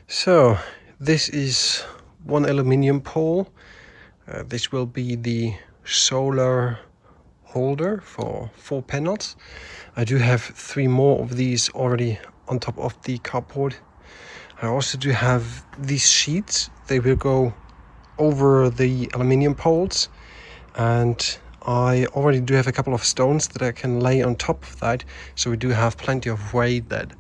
So this is one aluminium pole. This will be the solar holder for 4 panels. I do have 3 more of these already on top of the carport. I also do have these sheets. They will go over the aluminium poles, and I already do have a couple of stones that I can lay on top of that, so we do have plenty of weight that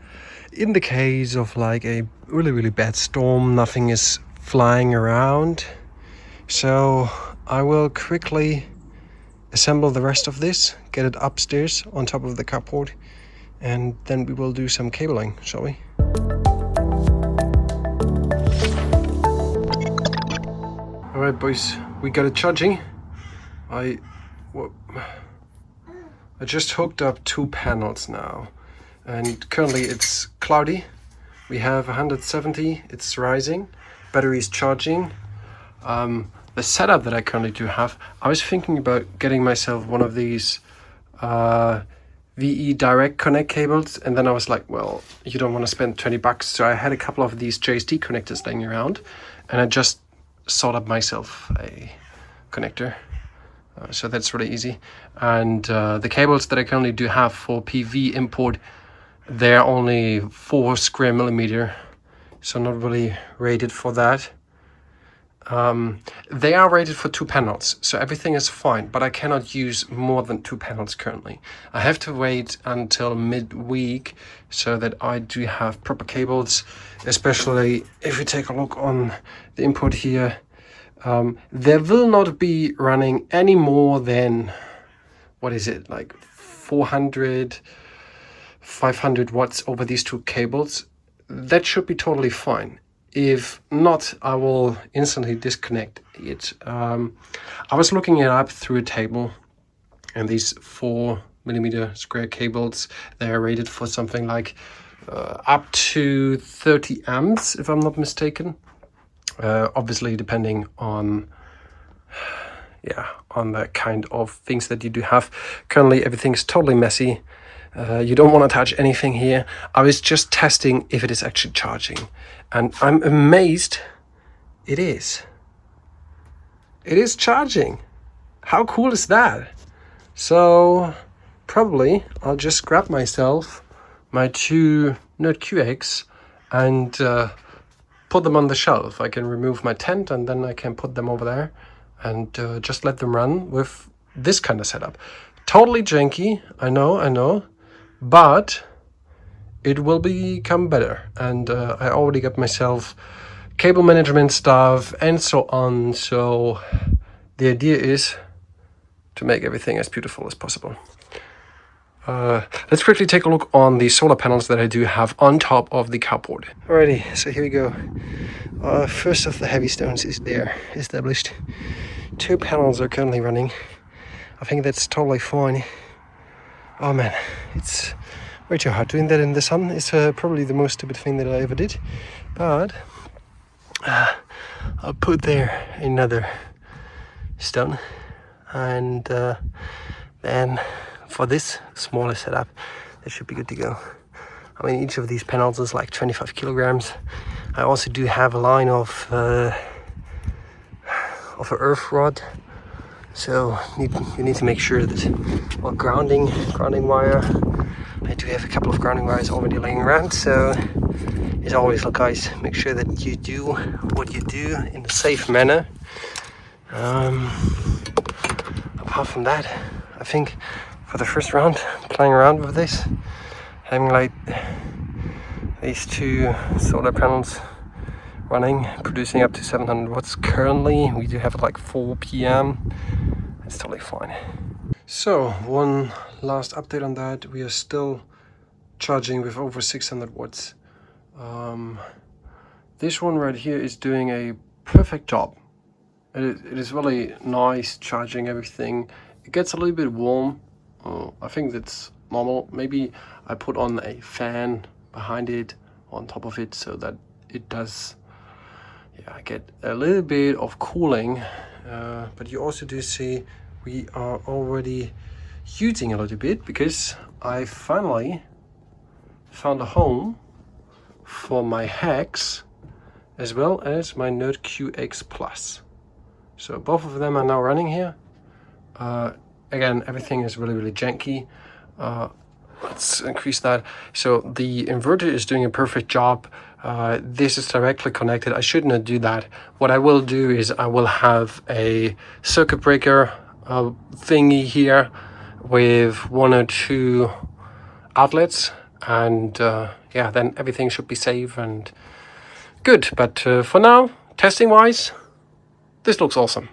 in the case of like a really bad storm, nothing is flying around. So I will quickly assemble the rest of this, get it upstairs on top of the carport, and then we will do some cabling, shall we? Alright boys, we got it charging. I just hooked up 2 panels now, and currently it's cloudy. We have 170, it's rising, battery is charging. The setup that I currently do have, I was thinking about getting myself one of these VE direct connect cables, and then I was like, well, you don't want to spend 20 bucks. So I had a couple of these JST connectors laying around, and I just sort up myself a connector. So that's really easy. And the cables that I currently do have for PV import, they're only 4 square millimeter, so not really rated for that. They are rated for 2 panels, so everything is fine, but I cannot use more than 2 panels currently. I have to wait until midweek so that I do have proper cables, especially if you take a look on the input here. There will not be running any more than, what is it, like 400, 500 watts over these 2 cables. That should be totally fine. If not, I will instantly disconnect it. I was looking it up through a table, and these 4 millimeter square cables, they are rated for something like up to 30 amps, if I'm not mistaken. Obviously, depending on the kind of things that you do have. Currently, everything's totally messy. You don't want to touch anything here. I was just testing if it is actually charging, and I'm amazed it is. It is charging. How cool is that? So probably I'll just grab myself my 2 Nerd QX and put them on the shelf. I can remove my tent, and then I can put them over there and just let them run with this kind of setup. Totally janky, I know, but it will become better. And I already got myself cable management stuff and so on. So the idea is to make everything as beautiful as possible. Let's quickly take a look on the solar panels that I do have on top of the carport. Alrighty, so here we go. First of the heavy stones is there, established. 2 panels are currently running. I think that's totally fine. Oh man, it's way too hard. Doing that in the sun is probably the most stupid thing that I ever did. But I'll put there another stone, and then for this smaller setup, that should be good to go. I mean, each of these panels is like 25 kilograms. I also do have a line of an earth rod, so you need to make sure that, well, grounding wire. I do have a couple of grounding wires already laying around, so as always, look guys, make sure that you do what you do in a safe manner. Apart from that, I think for the first round, playing around with this, having like these 2 solar panels running, producing up to 700 watts currently. We do have it like 4 p.m. It's totally fine. So one last update on that. We are still charging with over 600 watts. This one right here is doing a perfect job. It is really nice charging everything. It gets a little bit warm. I think that's normal. Maybe I put on a fan behind it, on top of it, so that it does get a little bit of cooling. But you also do see we are already using a little bit, because I finally found a home for my hex as well as my Node QX Plus. So both of them are now running here. Again, everything is really janky. Let's increase that. So the inverter is doing a perfect job. This is directly connected. I should not do that. What I will do is I will have a circuit breaker thingy here with 1 or 2 outlets, and yeah, then everything should be safe and good. But for now, testing wise, this looks awesome.